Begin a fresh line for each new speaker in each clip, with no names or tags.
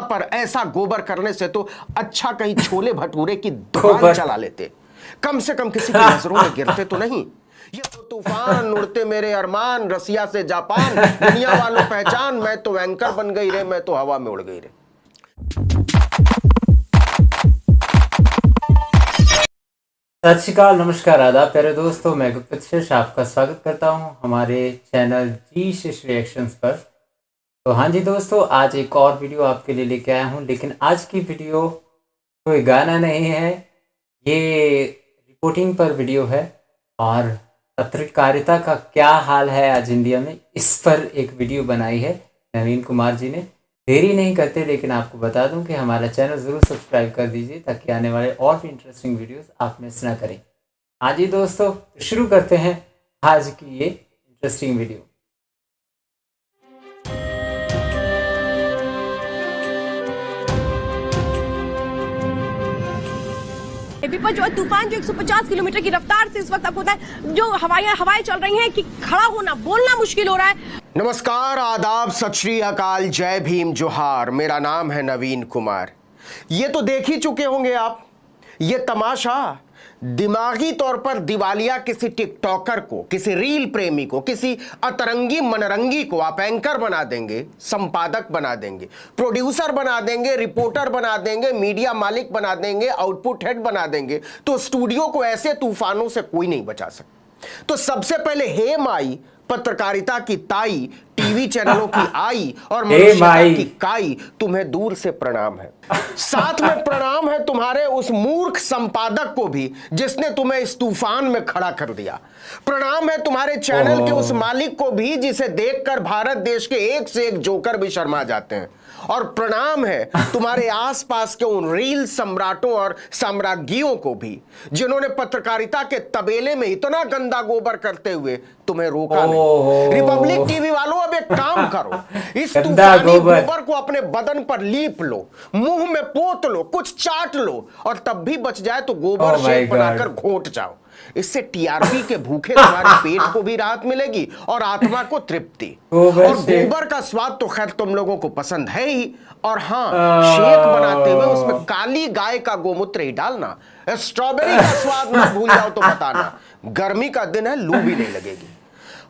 पर ऐसा गोबर करने से तो अच्छा कहीं छोले भटूरे की दुकान चला लेते, कम से कम किसी की नजरों में गिरते तो नहीं। ये तो तूफान उड़ते मेरे अरमान, रसिया से जापान, दुनिया वालों पहचान, मैं तो एंकर बन गई रे, मैं तो हवा में उड़ गई रे।
सत श्री अकाल, नमस्कार, आदाब प्यारे दोस्तों। मैं गुप्त शेष आपका स्वागत करता हूं हमारे चैनल जी शेष रिएक्शंस पर। तो हाँ जी दोस्तों, आज एक और वीडियो आपके लिए लेके आया हूं, लेकिन आज की वीडियो कोई गाना नहीं है, ये रिपोर्टिंग पर वीडियो है। और पत्रकारिता का क्या हाल है आज इंडिया में, इस पर एक वीडियो बनाई है नवीन कुमार जी ने। देरी नहीं करते, लेकिन आपको बता दूं कि हमारा चैनल ज़रूर सब्सक्राइब कर दीजिए ताकि आने वाले और भी इंटरेस्टिंग वीडियोस आप मिस ना करें। हाँ जी दोस्तों, तो शुरू करते हैं आज की ये इंटरेस्टिंग वीडियो।
एपी पर जो है तूफान जो 150 किलोमीटर की रफ्तार से इस वक्त अब होता है, जो हवाएं चल रही हैं कि खड़ा होना बोलना मुश्किल हो रहा है।
नमस्कार, आदाब, सत श्री अकाल, जय भीम, जोहार। मेरा नाम है नवीन कुमार। ये तो देख ही चुके होंगे आप, ये तमाशा दिमागी तौर पर दिवालिया किसी टिकटॉकर को, किसी रील प्रेमी को, किसी अतरंगी मनरंगी को आप एंकर बना देंगे, संपादक बना देंगे, प्रोड्यूसर बना देंगे, रिपोर्टर बना देंगे, मीडिया मालिक बना देंगे, आउटपुट हेड बना देंगे, तो स्टूडियो को ऐसे तूफानों से कोई नहीं बचा सकता। तो सबसे पहले हेम आई, पत्रकारिता की ताई, टीवी चैनलों की आई और मनुष्यता की काई, तुम्हें दूर से प्रणाम है। साथ में प्रणाम है तुम्हारे उस मूर्ख संपादक को भी जिसने तुम्हें इस तूफान में खड़ा कर दिया। प्रणाम है तुम्हारे चैनल के उस मालिक को भी जिसे देखकर भारत देश के एक से एक जोकर भी शर्मा जाते हैं। और प्रणाम है तुम्हारे आसपास के उन रील सम्राटों और साम्राज्ञियों को भी जिन्होंने पत्रकारिता के तबेले में इतना गंदा गोबर करते हुए तुम्हें रोका नहीं। रिपब्लिक टीवी वालों, अब एक काम करो, इस तूफानी गोबर को अपने बदन पर लीप लो, मुंह में पोत लो, कुछ चाट लो, और तब भी बच जाए तो गोबर शेक बनाकर घोंट जाओ। इससे टीआरपी के भूखे तुम्हारे पेट को भी राहत मिलेगी और आत्मा को तृप्ति। और गोबर का स्वाद तो खैर तुम लोगों को पसंद है ही। और हाँ, शेक बनाते हुए उसमें काली गाय का गोमूत्र ही डालना। स्ट्रॉबेरी का स्वाद ना भूल जाओ तो बताना, गर्मी का दिन है, लू भी नहीं लगेगी।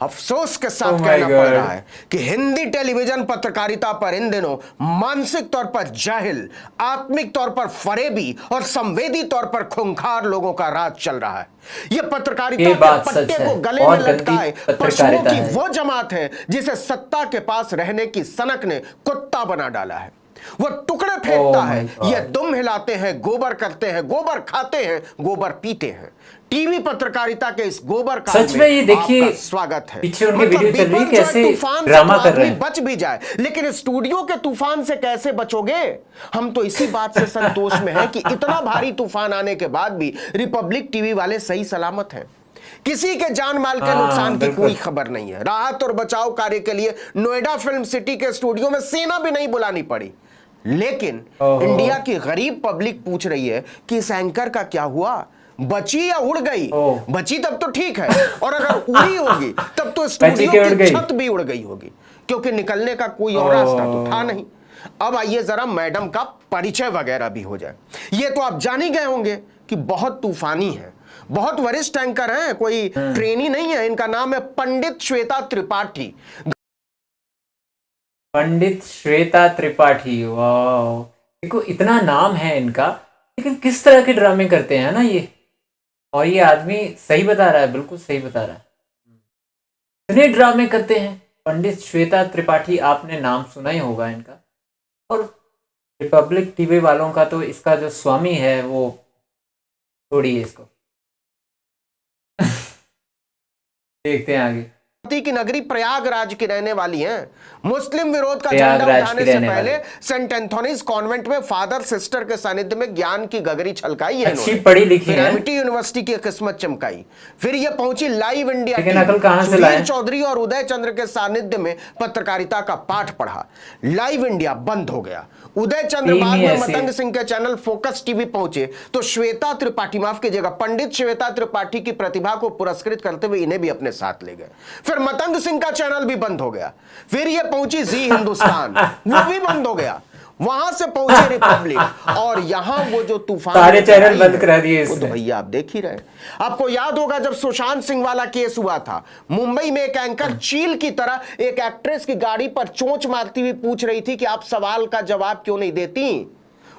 अफसोस के साथ कहना पड़ रहा है कि हिंदी टेलीविजन पत्रकारिता पर इन दिनों मानसिक तौर पर जाहिल, आत्मिक तौर पर फरेबी और संवेदी तौर पर खूंखार लोगों का राज चल रहा है। यह पत्रकारिता के पट्टे को गले में लटकाए पशुओं की वो जमात है जिसे सत्ता के पास रहने की सनक ने कुत्ता बना डाला है। वो टुकड़े फेंकता है, ये दुम हिलाते हैं, गोबर करते हैं, गोबर खाते हैं, गोबर पीते हैं। टीवी पत्रकारिता के इस गोबर का
सच में ये देखिए
स्वागत है।
पीछे उनकी वीडियो चल रही है, कैसे ड्रामा कर रहे हैं।
बच भी जाए, लेकिन स्टूडियो के तूफान से कैसे बचोगे? हम तो इसी बात से संतोष में हैं कि इतना भारी तूफान आने के बाद भी रिपब्लिक टीवी वाले सही सलामत हैं। किसी के जान माल के नुकसान की कोई खबर नहीं है। राहत और बचाव कार्य के लिए नोएडा फिल्म सिटी के स्टूडियो में सेना भी नहीं बुलानी पड़ी। लेकिन इंडिया की गरीब पब्लिक पूछ रही है कि इस एंकर का क्या हुआ, बची या उड़ गई? बची तब तो ठीक है, और अगर उड़ी होगी तब तो स्टूडियो की छत भी उड़ गई होगी, क्योंकि निकलने का कोई और रास्ता तो था नहीं। अब आइए जरा मैडम का परिचय वगैरह भी हो जाए। ये तो आप जान ही गए होंगे कि बहुत तूफानी है, बहुत वरिष्ठ एंकर हैं, कोई ट्रेनी नहीं है। इनका नाम है पंडित श्वेता त्रिपाठी।
पंडित श्वेता त्रिपाठी, वाह, देखो इतना नाम है इनका, लेकिन किस तरह के ड्रामे करते हैं ना ये। और ये आदमी सही बता रहा है, बिल्कुल सही बता रहा है। इतने ड्रामे करते हैं पंडित श्वेता त्रिपाठी, आपने नाम सुना ही होगा इनका। और रिपब्लिक टीवी वालों का तो इसका जो स्वामी है वो छोड़िए इसको। देखते हैं आगे।
की नगरी प्रयागराज की रहने वाली हैं। मुस्लिम विरोध का झंडा उठाने से पहले सेंट एंथोनीज कॉन्वेंट में फादर सिस्टर के सानिध्य में ज्ञान की गगरी छलकाई है,
अच्छी पढ़ी लिखी है,
एमआईटी यूनिवर्सिटी की किस्मत चमकाई। फिर ये पहुंची लाइव इंडिया,
लेकिन अकल कहां से लाए?
चौधरी और उदय चंद्र के सानिध्य में पत्रकारिता का पाठ पढ़ा। लाइव इंडिया बंद हो गया। उदय चंद्र बाद में मतंग सिंह के चैनल फोकस टीवी पहुंचे तो श्वेता त्रिपाठी, माफ कीजिएगा, पंडित श्वेता त्रिपाठी की प्रतिभा को पुरस्कृत करते हुए इन्हें भी अपने साथ ले गए। फिर मतंग सिंह का चैनल भी बंद हो गया। फिर ये पहुंची जी हिंदुस्तान, वो भी बंद हो गया। वहां से पहुंचे रिपब्लिक, और यहां वो जो तूफान
सारे चैनल बंद करा दिए
वो तो
इसने।
भैया आप देख ही रहे। आपको याद होगा जब सुशांत सिंह वाला केस हुआ था, मुंबई में एक एंकर चील की तरह एक एक्ट्रेस की गाड़ी पर चोंच मारती हुई पूछ रही थी कि आप सवाल का जवाब क्यों नहीं देती।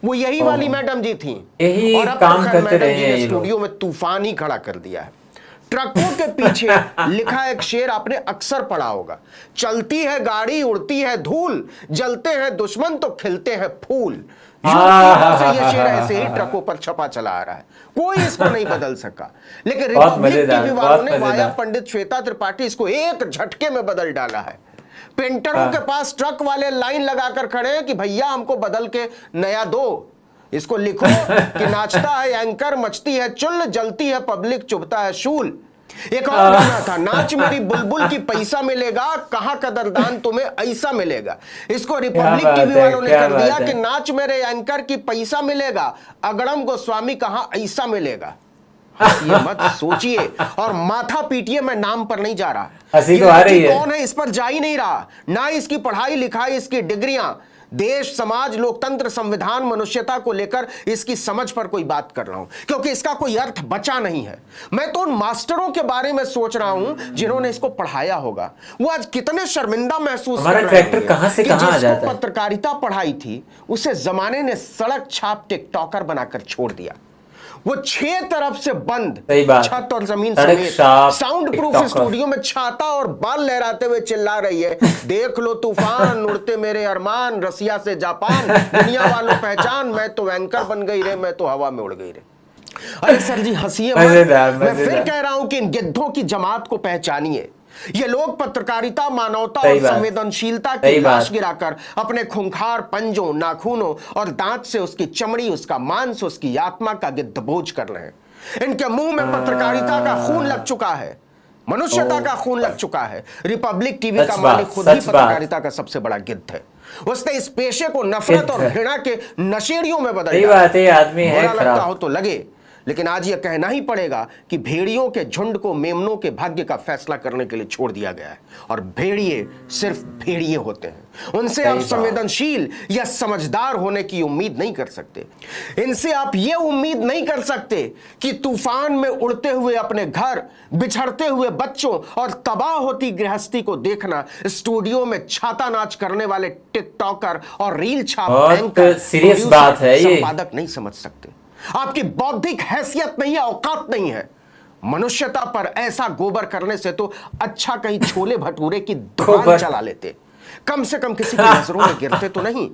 वो यही वाली मैडम जी थी।
यही
और अब
काम
तो
करते
मैडम
रहे
जी
हैं
ने
ये लोग।
स्टूडियो में तूफान ही खड़ा कर दिया है। ट्रकों के पीछे लिखा एक शेर आपने अक्सर पढ़ा होगा, चलती है गाड़ी उड़ती है धूल, जलते हैं दुश्मन तो खिलते हैं फूल। ये शेर ऐसे ही ट्रकों पर छपा चला आ रहा है, कोई इसको नहीं बदल सका। लेकिन
बहुत
रिपब्लिक
मजेदार,
टीवी वालों
बहुत
ने वाया
मजेदार।
पंडित श्वेता त्रिपाठी इसको एक झटके में बदल डाला है। पेंटरों के पास ट्रक वाले लाइन लगाकर खड़े हैं कि भैया हमको बदल के नया दो। इसको लिखो कि नाचता है एंकर, मचती है चुल, जलती है पब्लिक, चुभता है शूल। एक और गाना था, नाच मेरी बुलबुल की पैसा मिलेगा, कहां कदरदान तुम्हें ऐसा मिलेगा। इसको रिपब्लिक टीवी वालों ने कर दिया कि नाच मेरे एंकर की पैसा मिलेगा, अगड़म गोस्वामी कहां ऐसा मिलेगा। ये मत सोचिए और माथा पीटिए, मैं नाम पर नहीं जा रहा।
हंसी तो आ रही है।
कौन है इस पर जा ही नहीं रहा, ना इसकी पढ़ाई लिखाई, इसकी डिग्रियां, देश समाज लोकतंत्र संविधान मनुष्यता को लेकर इसकी समझ पर कोई बात कर रहा हूं, क्योंकि इसका कोई अर्थ बचा नहीं है। मैं तो उन मास्टरों के बारे में सोच रहा हूं जिन्होंने इसको पढ़ाया होगा। वो आज कितने शर्मिंदा महसूस कर रहे
ट्रैक्टर कहां से कहां आ जाता है।
पत्रकारिता पढ़ाई थी उसे जमाने ने सड़क छाप टिकटॉकर बनाकर छोड़ दिया। वो 6 तरफ से बंद, छत और जमीन समेत, साउंड प्रूफ स्टूडियो में छाता और बाल लहराते हुए चिल्ला रही है, देख लो तूफान, उड़ते मेरे अरमान, रसिया से जापान, दुनिया वालों पहचान, मैं तो एंकर बन गई रे, मैं तो हवा में उड़ गई रे। अरे सर जी हंसिए मत, मैं फिर कह रहा हूं कि इन गिद्धों की जमात को पहचानिए। ये लोग पत्रकारिता, मानवता और संवेदनशीलता की लाश गिराकर अपने खूंखार पंजों, नाखूनों और दांत से उसकी चमड़ी, उसका मांस, उसकी आत्मा का गिद्धभोज कर रहे हैं। इनके मुंह में पत्रकारिता का खून लग चुका है, मनुष्यता का खून लग चुका है। रिपब्लिक टीवी का मालिक खुद ही पत्रकारिता का सबसे बड़ा गिद्ध है। उसने इस पेशे को नफरत और घृणा के नशेड़ियों में बदल दिया।
आदमी है
बुरा लगता हो तो लगे, लेकिन आज यह कहना ही पड़ेगा कि भेड़ियों के झुंड को मेमनों के भाग्य का फैसला करने के लिए छोड़ दिया गया है, और भेड़िए सिर्फ भेड़िए होते हैं। उनसे आप संवेदनशील या समझदार होने की उम्मीद नहीं कर सकते। इनसे आप यह उम्मीद नहीं कर सकते कि तूफान में उड़ते हुए अपने घर, बिछड़ते हुए बच्चों और तबाह होती गृहस्थी को देखना स्टूडियो में छाता नाच करने वाले टिकटॉकर और रील छाप एंकर,
सीरियस बात है ये,
संपादक नहीं समझ सकते। आपकी बौद्धिक हैसियत नहीं है, औकात नहीं है। मनुष्यता पर ऐसा गोबर करने से तो अच्छा कहीं छोले भटूरे की दुकान चला लेते, कम से कम किसी की नजरों में गिरते तो नहीं।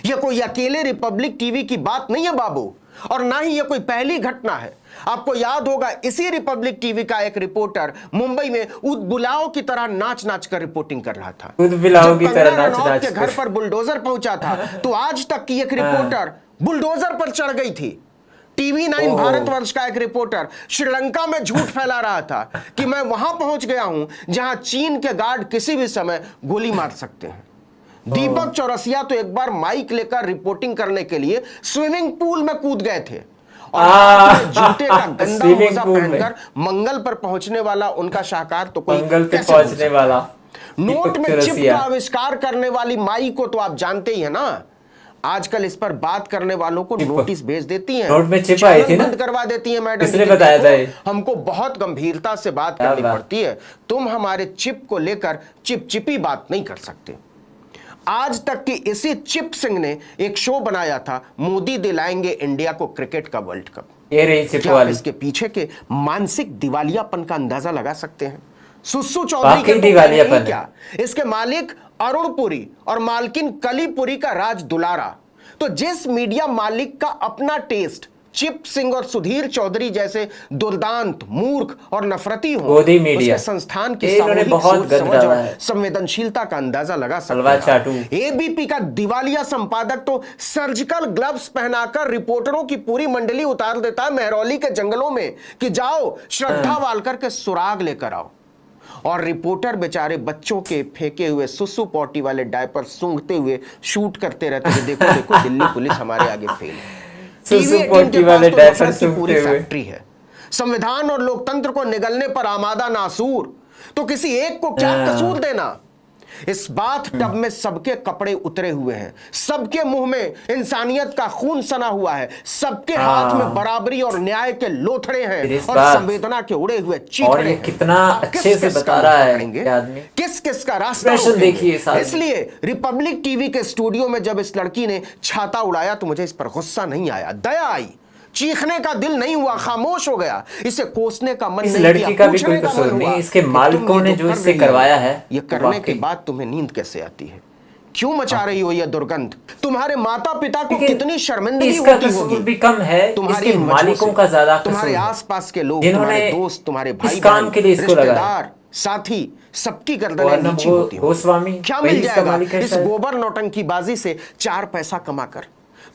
यह कोई अकेले रिपब्लिक टीवी की बात नहीं है बाबू, और ना ही यह कोई पहली घटना है। आपको याद होगा इसी रिपब्लिक टीवी का एक रिपोर्टर मुंबई में उदबुलाओं की तरह नाच नाच कर रिपोर्टिंग कर रहा था।
उदबुलाओं की तरह नाच नाच
के घर पर बुलडोजर पहुंचा था, तो आज तक की एक रिपोर्टर बुलडोजर पर चढ़ गई थी। टीवी 9 भारतवर्ष का एक रिपोर्टर श्रीलंका में झूठ फैला रहा था कि मैं वहां पहुंच गया हूं जहां चीन के गार्ड किसी भी समय गोली मार सकते हैं। दीपक चौरसिया तो एक बार माइक लेकर रिपोर्टिंग करने के लिए स्विमिंग पूल में कूद गए थे, और जूते का गंदा मोजा पहनकर मंगल पर पहुंचने वाला उनका शाहकार तो कोई
मंगल पे पहुंचने वाला।
नोट में चिप का आविष्कार करने वाली माई को तो आप जानते ही है ना। आजकल इस पर बात करने वालों को नोटिस भेज देती हैं,
नोट में चिप आई थी ना,
बंद करवा देती हैं। मैडम
किसने बताया था?
हमको बहुत गंभीरता से बात करनी पड़ती है, तुम हमारे चिप को लेकर चिपचिपी बात नहीं कर सकते। आज तक की इसी चिप सिंह ने एक शो बनाया था, मोदी दिलाएंगे इंडिया को क्रिकेट का वर्ल्ड कप।
ये रही चिप
क्या
वाली।
इसके पीछे के मानसिक दिवालियापन का अंदाजा लगा सकते हैं? सुसु चौधरी के
दिवालियापन
क्या, इसके मालिक अरुण पुरी और मालकिन कली पुरी का राज दुलारा। तो जिस मीडिया मालिक का अपना टेस्ट चिप सिंह और सुधीर चौधरी जैसे दुर्दांत, मूर्ख और नफरती हो, उसके संस्थान की सामूहिक सोच, समझ और संवेदनशीलता का अंदाजा लगा सकते हैं। एबीपी का दिवालिया संपादक तो सर्जिकल ग्लव्स पहनाकर रिपोर्टरों की पूरी मंडली उतार देता है मेहरौली के जंगलों में कि जाओ श्रद्धा वालकर के सुराग लेकर आओ, और रिपोर्टर बेचारे बच्चों के फेंके हुए सुसु पॉटी वाले डायपर सूंघते हुए शूट करते रहते हैं। देखो देखो दिल्ली पुलिस हमारे आगे फेल है।
सुसु पॉटी वाले डायपर
पूरी फैक्ट्री है। संविधान और लोकतंत्र को निगलने पर आमादा नासूर, तो किसी एक को क्या कसूर देना? इस बाथ टब में सबके कपड़े उतरे हुए हैं, सबके मुंह में इंसानियत का खून सना हुआ है, सबके हाथ में बराबरी और न्याय के लोथड़े हैं और संवेदना के उड़े हुए चीथड़े हैं।
कितना अच्छे से बता रहा है आदमी,
किस किस का रास्ता
देखिए।
इसलिए रिपब्लिक टीवी के स्टूडियो में जब इस लड़की ने छाता उड़ाया तो मुझे इस पर गुस्सा नहीं आया, दया आई, चीखने का दिल नहीं हुआ, खामोश हो गया, इसे कोसने का मन नहीं किया।
लड़की का भी कोई कसूर नहीं, इसके मालिकों ने जो इससे करवाया है।
ये करने के बाद तुम्हें नींद कैसे आती है? क्यों मचा रही हो यह दुर्गंध? तुम्हारे माता पिता को कितनी शर्मिंदगी होती होगी।
भी कम है, तुम्हारे मालिकों का ज्यादा,
तुम्हारे आसपास के लोग, तुम्हारे दोस्त, तुम्हारे भाई
काम के लिए इसको
रिश्तेदार, साथी, सबकी गर्दनें नीची होती होंगी। क्या मिल जाएगा इस गोबर नौटंकी बाजी से 4 पैसा कमाकर?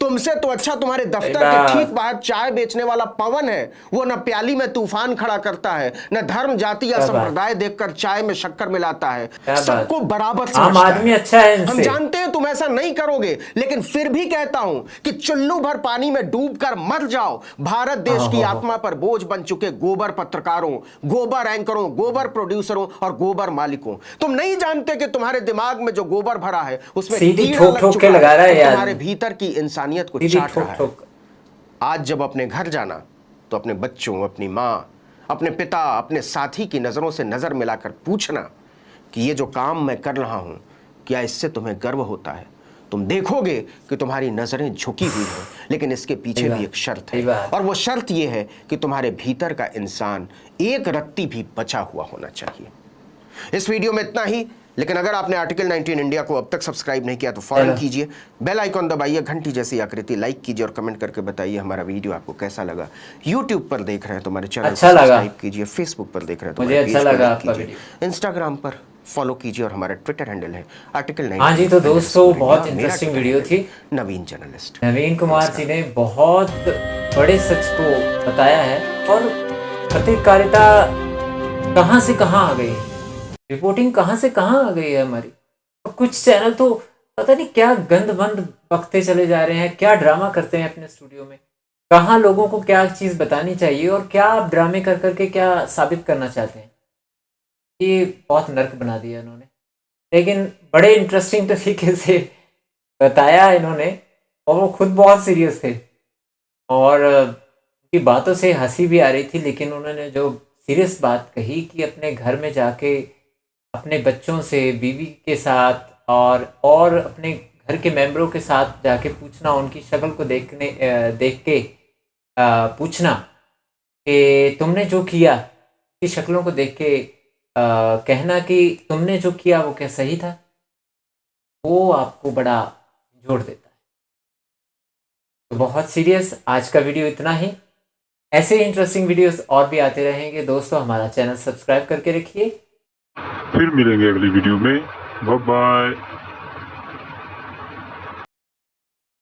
तुमसे तो अच्छा तुम्हारे दफ्तर के ठीक बाहर चाय बेचने वाला पवन है, वो न प्याली में तूफान खड़ा करता है, न धर्म जाति या संप्रदाय देखकर चाय में शक्कर मिलाता है, सबको बराबर समझता है।
आदमी अच्छा है।
हम जानते हैं तुम ऐसा नहीं करोगे, लेकिन फिर भी कहता हूं कि चुल्लू भर पानी में डूबकर मर जाओ। भारत देश की आत्मा पर बोझ बन चुके गोबर पत्रकारों, गोबर एंकरों, गोबर प्रोड्यूसरों और गोबर मालिकों, तुम नहीं जानते कि तुम्हारे दिमाग में जो गोबर भरा है उसमें तुम्हारे भीतर की इंसानियत को चाट रहा है। आज जब अपने घर जाना तो अपने बच्चों, अपनी माँ, अपने पिता, अपने साथी की नजरों से नजर मिलाकर पूछना कि ये जो काम मैं कर रहा हूं क्या इससे तुम्हें गर्व होता है? तुम देखोगे कि तुम्हारी नजरें झुकी हुई हैं, लेकिन इसके पीछे भी एक शर्त है, और वो शर्त ये है कि तुम्हारे भीतर का इंसान एक रत्ती भी बचा हुआ होना चाहिए। इस वीडियो में इतना ही, लेकिन अगर आपने आर्टिकल 19 इंडिया को अब तक सब्सक्राइब नहीं किया तो फौरन कीजिए, बेल आइकॉन दबाइए, घंटी जैसी आकृति लाइक कीजिए और कमेंट करके बताइए हमारा वीडियो आपको कैसा लगा। YouTube पर देख रहे हैं तो हमारे चैनल को सब्सक्राइब कीजिए, Facebook पर देख रहे हैं तो
मुझे अच्छा लगा आपका वीडियो,
इंस्टाग्राम पर फॉलो कीजिए और हमारा ट्विटर हैंडल है आर्टिकल 19।
हाँ जी, तो दोस्तों बहुत इंटरेस्टिंग वीडियो थी।
नवीन जर्नलिस्ट
नवीन कुमार जी ने बहुत बड़े सच को बताया है, और पत्रकारिता कहाँ से कहाँ आ गई, रिपोर्टिंग कहाँ से कहाँ आ गई है हमारी। और कुछ चैनल तो पता नहीं क्या गंद बंद बकते चले जा रहे हैं, क्या ड्रामा करते हैं अपने स्टूडियो में, कहाँ लोगों को क्या चीज़ बतानी चाहिए और क्या आप ड्रामे कर करके क्या साबित करना चाहते हैं। ये बहुत नर्क बना दिया इन्होंने, लेकिन बड़े इंटरेस्टिंग तरीके से बताया इन्होंने, और वो खुद बहुत सीरियस थे और उनकी बातों से हंसी भी आ रही थी, लेकिन उन्होंने जो सीरियस बात कही कि अपने घर में जाके अपने बच्चों से, बीवी के साथ और अपने घर के मेंबरों के साथ जाके पूछना, उनकी शक्ल को देख के पूछना कि तुमने जो किया, की शक्लों को देख के कहना कि तुमने जो किया वो क्या सही था, वो आपको बड़ा जोड़ देता है। तो बहुत सीरियस आज का वीडियो इतना ही। ऐसे इंटरेस्टिंग वीडियोस और भी आते रहेंगे दोस्तों, हमारा चैनल सब्सक्राइब करके रखिए।
फिर मिलेंगे अगली वीडियो में, बाय बाय।